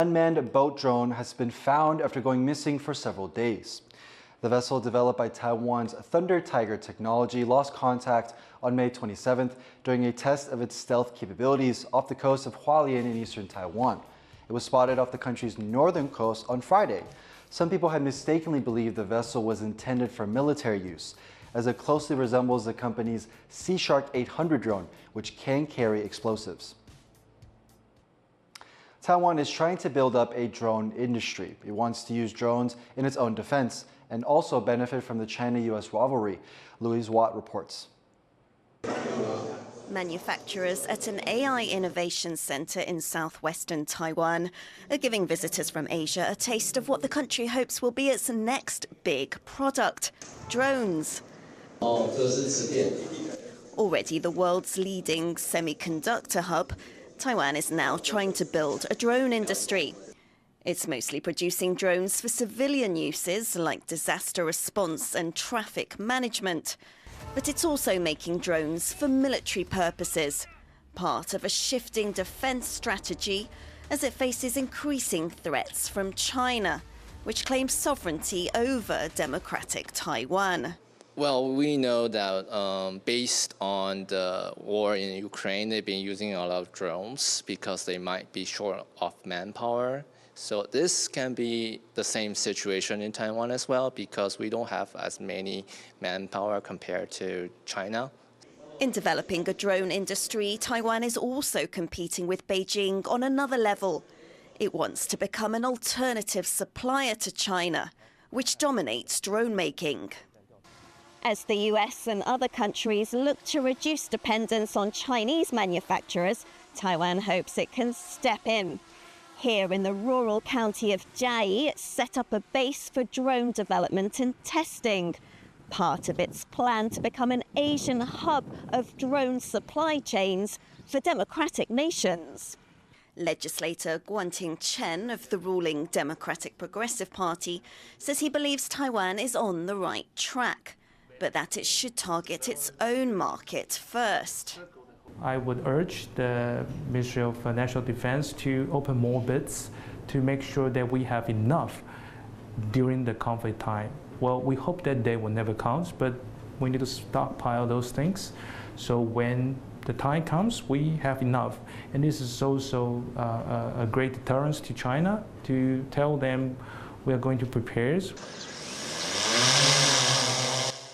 Unmanned boat drone has been found after going missing for several days. The vessel developed by Taiwan's Thunder Tiger technology lost contact on May 27th during a test of its stealth capabilities off the coast of Hualien in eastern Taiwan. It was spotted off the country's northern coast on Friday. Some people had mistakenly believed the vessel was intended for military use, as it closely resembles the company's Sea Shark 800 drone, which can carry explosives. Taiwan is trying to build up a drone industry. It wants to use drones in its own defense and also benefit from the China-US rivalry. Louise Watt reports. Manufacturers at an AI innovation center in southwestern Taiwan are giving visitors from Asia a taste of what the country hopes will be its next big product: drones. Already the world's leading semiconductor hub, Taiwan is now trying to build a drone industry. It's mostly producing drones for civilian uses like disaster response and traffic management. But it's also making drones for military purposes, part of a shifting defense strategy as it faces increasing threats from China, which claims sovereignty over democratic Taiwan. Well, we know that based on the war in Ukraine, they've been using a lot of drones because they might be short of manpower. So this can be the same situation in Taiwan as well, because we don't have as many manpower compared to China. In developing a drone industry, Taiwan is also competing with Beijing on another level. It wants to become an alternative supplier to China, which dominates drone making. As the US and other countries look to reduce dependence on Chinese manufacturers, Taiwan hopes it can step in. Here in the rural county of Jiayi, it set up a base for drone development and testing, part of its plan to become an Asian hub of drone supply chains for democratic nations. Legislator Guanting Chen of the ruling Democratic Progressive Party says he believes Taiwan is on the right track, but that it should target its own market first. I would urge the Ministry of National Defense to open more bids to make sure that we have enough during the conflict time. Well, we hope that day will never come, but we need to stockpile those things so when the time comes, we have enough. And this is also a great deterrence to China to tell them we are going to prepare.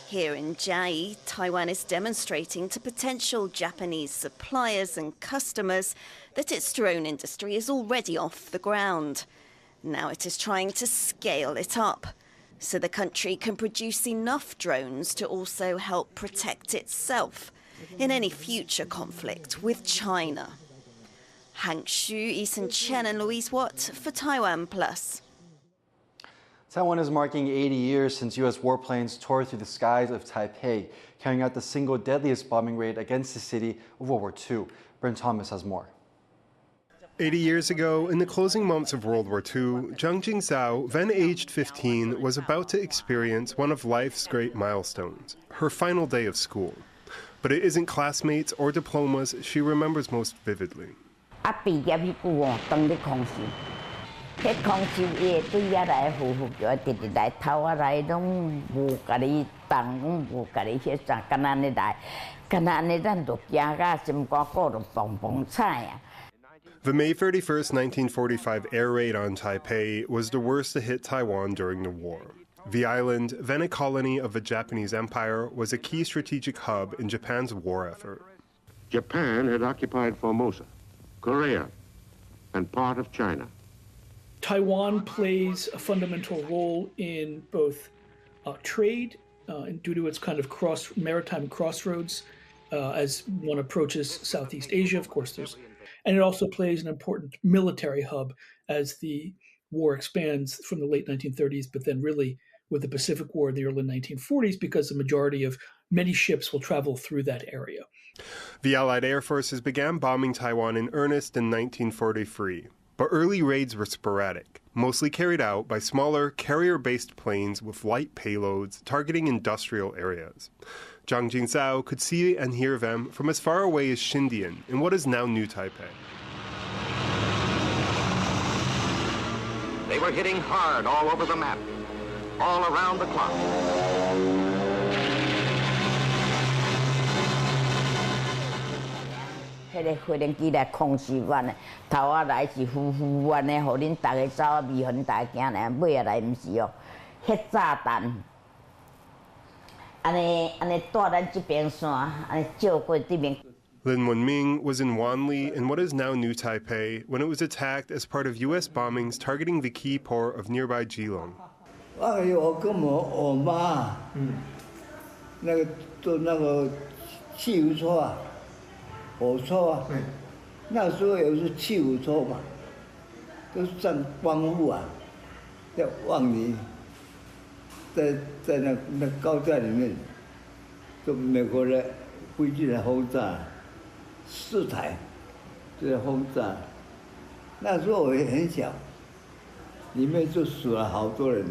Here in Jiayi, Taiwan is demonstrating to potential Japanese suppliers and customers that its drone industry is already off the ground. Now it is trying to scale it up so the country can produce enough drones to also help protect itself in any future conflict with China. Hank Xu, Eason Chen and Louise Watt for Taiwan Plus. Taiwan is marking 80 years since U.S. warplanes tore through the skies of Taipei, carrying out the single deadliest bombing raid against the city of World War II. Brent Thomas has more. 80 years ago, in the closing months of World War II, Zhang Jingzhao, then aged 15, was about to experience one of life's great milestones, her final day of school. But it isn't classmates or diplomas she remembers most vividly. 迄空手伊会对遐来呼呼叫，直直来偷啊来，拢无甲你放，拢无甲你迄啥，干那安尼来，干那安尼咱就惊甲心肝骨就砰砰菜啊。 The May 31st, 1945 air raid on Taipei was the worst to hit Taiwan during the war. The island, then a colony of the Japanese Empire, was a key strategic hub in Japan's war effort. Japan had occupied Formosa, Korea, and part of China. Taiwan plays a fundamental role in both trade, and due to its kind of maritime crossroads as one approaches Southeast Asia, of course, and it also plays an important military hub as the war expands from the late 1930s, but then really with the Pacific War in the early 1940s, because the majority of many ships will travel through that area. The Allied air forces began bombing Taiwan in earnest in 1943. But early raids were sporadic, mostly carried out by smaller, carrier-based planes with light payloads targeting industrial areas. Zhang Jingzhao could see and hear them from as far away as Xindian in what is now New Taipei. They were hitting hard all over the map, all around the clock. 迄个飞行机来控制阮的，头仔来是呼阮的，互恁大家走啊，迷，互恁大家行咧。尾仔来毋是哦，迄炸弹，安尼带咱这边线，安尼照过这边。 Lin Wenming was in Wanli in what is now New Taipei when it was attacked as part of U.S. bombings targeting the key port of nearby Geelong. 我跟我妈，那个坐那个汽油车啊，火车啊，那时候也是汽油车嘛，都是站光复啊，在望里，在那高架里面，就美国的飞机来轰炸。 4台就在轰炸，那时候我也很小，里面就死了好多人。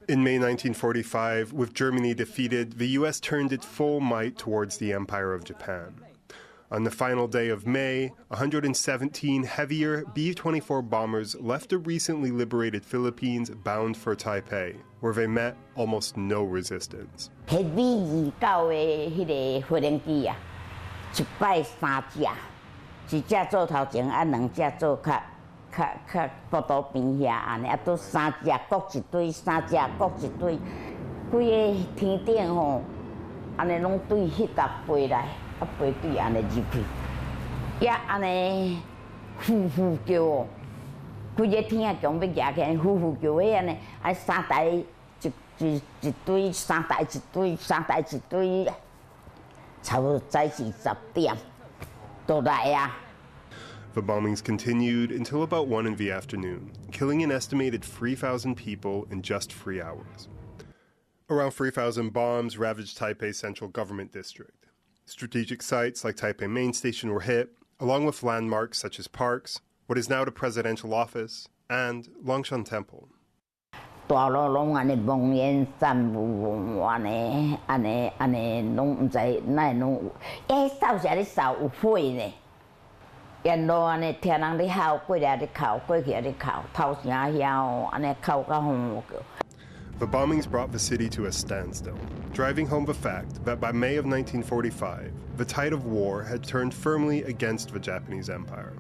In May 1945, with Germany defeated, the U.S. turned its full might towards the Empire of Japan. On the final day of May, 117 heavier B-24 bombers left the recently liberated Philippines bound for Taipei, where they met almost no resistance. 迄B-29的迄个飞行机啊。 一摆3只，一只做头前，啊2只做较步道边遐安尼，啊都3只各一堆，3只各一堆，规个天顶吼，安尼拢对迄搭飞来，啊飞对安尼入去，也安尼呼呼叫哦，规个天啊强要举起来，呼呼叫，迄安尼，啊3台一堆，3台一堆，3台一堆。 差不多早10点，都来啊。The bombings continued until about 1 in the afternoon, killing an estimated 3,000 people in just 3 hours. Around 3,000 bombs ravaged Taipei's central government district. Strategic sites like Taipei Main Station were hit, along with landmarks such as parks, what is now the presidential office, and Longshan Temple. 大路拢安尼蒙烟散雾，安尼拢毋知哪会拢有。扫啥咧扫有火呢？沿路安尼听人咧吼，过来咧哭，过去咧哭，头声遐哦，安尼哭到吼叫。 The bombings brought the city to a standstill, driving home the fact that by May of 1945, the tide of war had turned firmly against the Japanese Empire.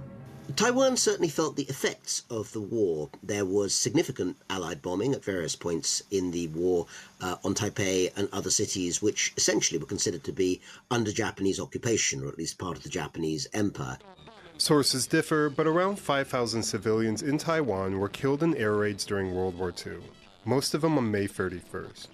Taiwan certainly felt the effects of the war. There was significant Allied bombing at various points in the war on Taipei and other cities, which essentially were considered to be under Japanese occupation, or at least part of the Japanese Empire. Sources differ, but around 5,000 civilians in Taiwan were killed in air raids during World War II, most of them on May 31st.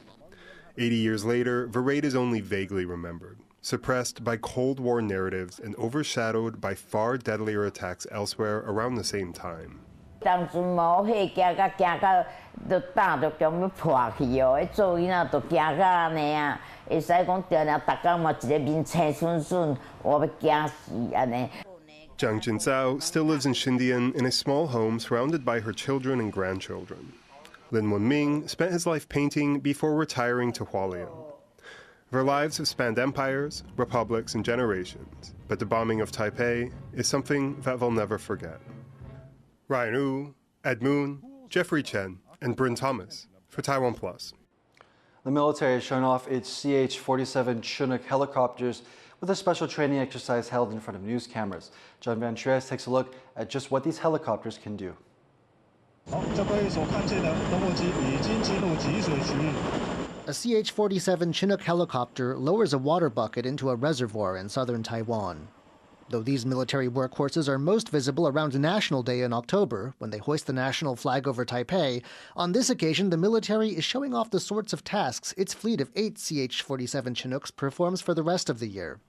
80 years later, the raid is only vaguely remembered, suppressed by Cold War narratives and overshadowed by far deadlier attacks elsewhere around the same time. 当阵无迄行到都胆都强要破去哦！迄做囡仔都行到安尼啊，会使讲定定逐工嘛一个面青顺顺，我要惊死安尼。Jiang Jinsao still lives in Xindian in a small home surrounded by her children and grandchildren. Lin Wenming spent his life painting before retiring to Hualien. Their lives have spanned empires, republics, and generations, but the bombing of Taipei is something that they'll never forget. Ryan Wu, Ed Moon, Jeffrey Chen, and Bryn Thomas for Taiwan Plus. The military has shown off its CH-47 Chinook helicopters with a special training exercise held in front of news cameras. John Van Tres takes a look at just what these helicopters can do. A CH-47 Chinook helicopter lowers a water bucket into a reservoir in southern Taiwan. Though these military workhorses are most visible around National Day in October, when they hoist the national flag over Taipei, on this occasion the military is showing off the sorts of tasks its fleet of 8 CH-47 Chinooks performs for the rest of the year.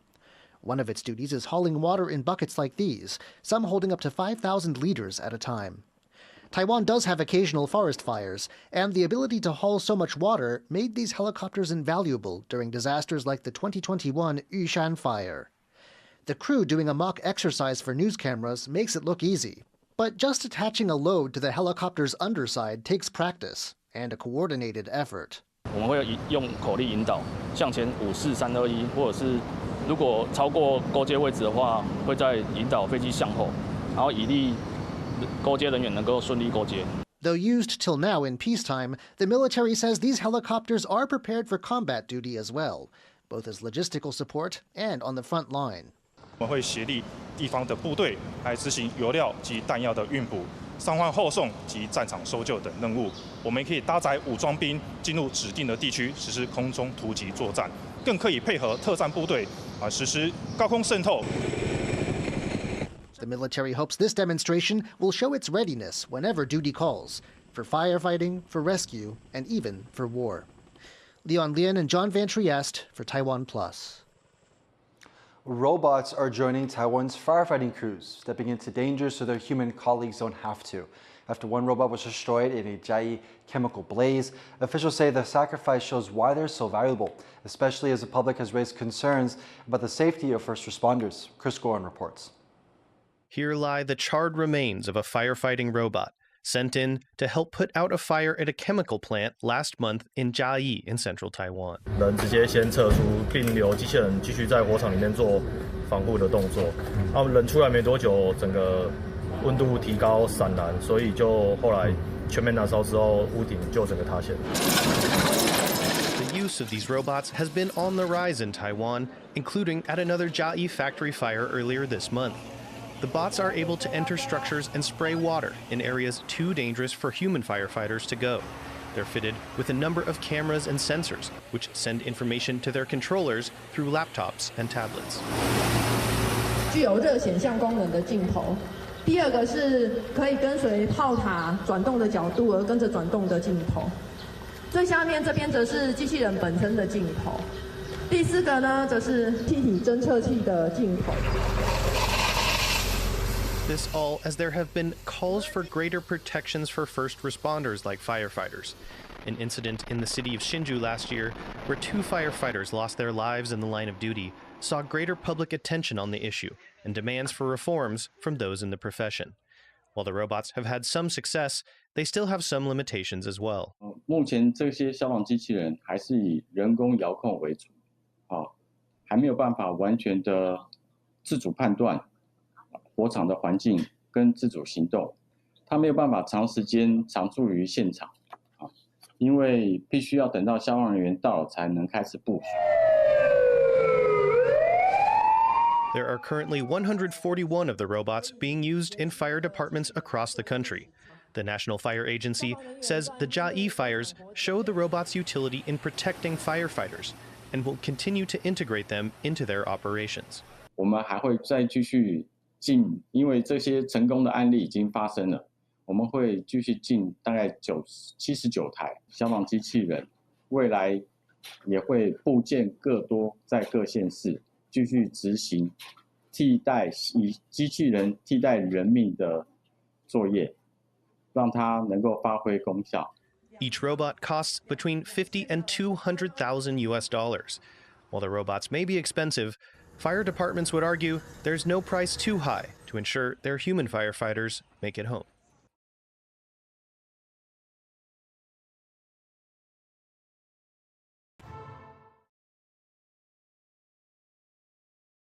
One of its duties is hauling water in buckets like these, some holding up to 5,000 liters at a time. Taiwan does have occasional forest fires, and the ability to haul so much water made these helicopters invaluable during disasters like the 2021 Yushan fire. The crew doing a mock exercise for news cameras makes it look easy, but just attaching a load to the helicopter's underside takes practice and a coordinated effort. 我们会用口令引导向前5、4、3、2、1，或者是如果超过勾接位置的话，会再引导飞机向后，然后以利勾接人员能够顺利勾接。Though used till now in peacetime, the military says these helicopters are prepared for combat duty as well, both as logistical support and on the front line. 我们会协力地方的部队来执行油料及弹药的运补、伤患后送及战场搜救等任务。我们可以搭载武装兵进入指定的地区实施空中突击作战，更可以配合特战部队实施高空渗透。 The military hopes this demonstration will show its readiness whenever duty calls, for firefighting, for rescue, and even for war. Leon Lien and John Van Trieste for Taiwan Plus. Robots are joining Taiwan's firefighting crews, stepping into danger so their human colleagues don't have to. After one robot was destroyed in a Jiayi chemical blaze, officials say the sacrifice shows why they're so valuable, especially as the public has raised concerns about the safety of first responders. Chris Gorin reports. Here lie the charred remains of a firefighting robot sent in to help put out a fire at a chemical plant last month in Jiayi in central Taiwan. 人直接先撤出，并留机器人继续在火场里面做防护的动作。人出来没多久，整个温度提高闪燃，所以就后来全面燃烧之后，屋顶就整个塌陷。 The use of these robots has been on the rise in Taiwan, including at another Jiayi factory fire earlier this month. The bots are able to enter structures and spray water in areas too dangerous for human firefighters to go. They're fitted with a number of cameras and sensors, which send information to their controllers through laptops and tablets. 具有热显像功能的镜头。第二个是可以跟随炮塔转动的角度而跟着转动的镜头。最下面这边则是机器人本身的镜头。第四个呢，则是气体侦测器的镜头。 This all as there have been calls for greater protections for first responders like firefighters. An incident in the city of Hsinchu last year, where 2 firefighters lost their lives in the line of duty, saw greater public attention on the issue and demands for reforms from those in the profession. While the robots have had some success, they still have some limitations as well. 目前这些消防机器人还是以人工遥控为主，还没有办法完全的自主判断 火场的环境跟自主行动，它没有办法长时间常驻于现场，因为必须要等到消防人员到了才能开始部署。There are currently 141 of the robots being used in fire departments across the country. The National Fire Agency says the Jiayi fires show the robots' utility in protecting firefighters and will continue to integrate them into their operations. 我们还会再继续 因为这些成功的案例已经发生了，我们会继续进大概79台消防机器人，未来也会部件各多，在各县市继续执行以机器人替代人命的作业，让它能够发挥功效。Each robot costs between $50,000 and $200,000 US. While the robots may be expensive, fire departments would argue there's no price too high to ensure their human firefighters make it home.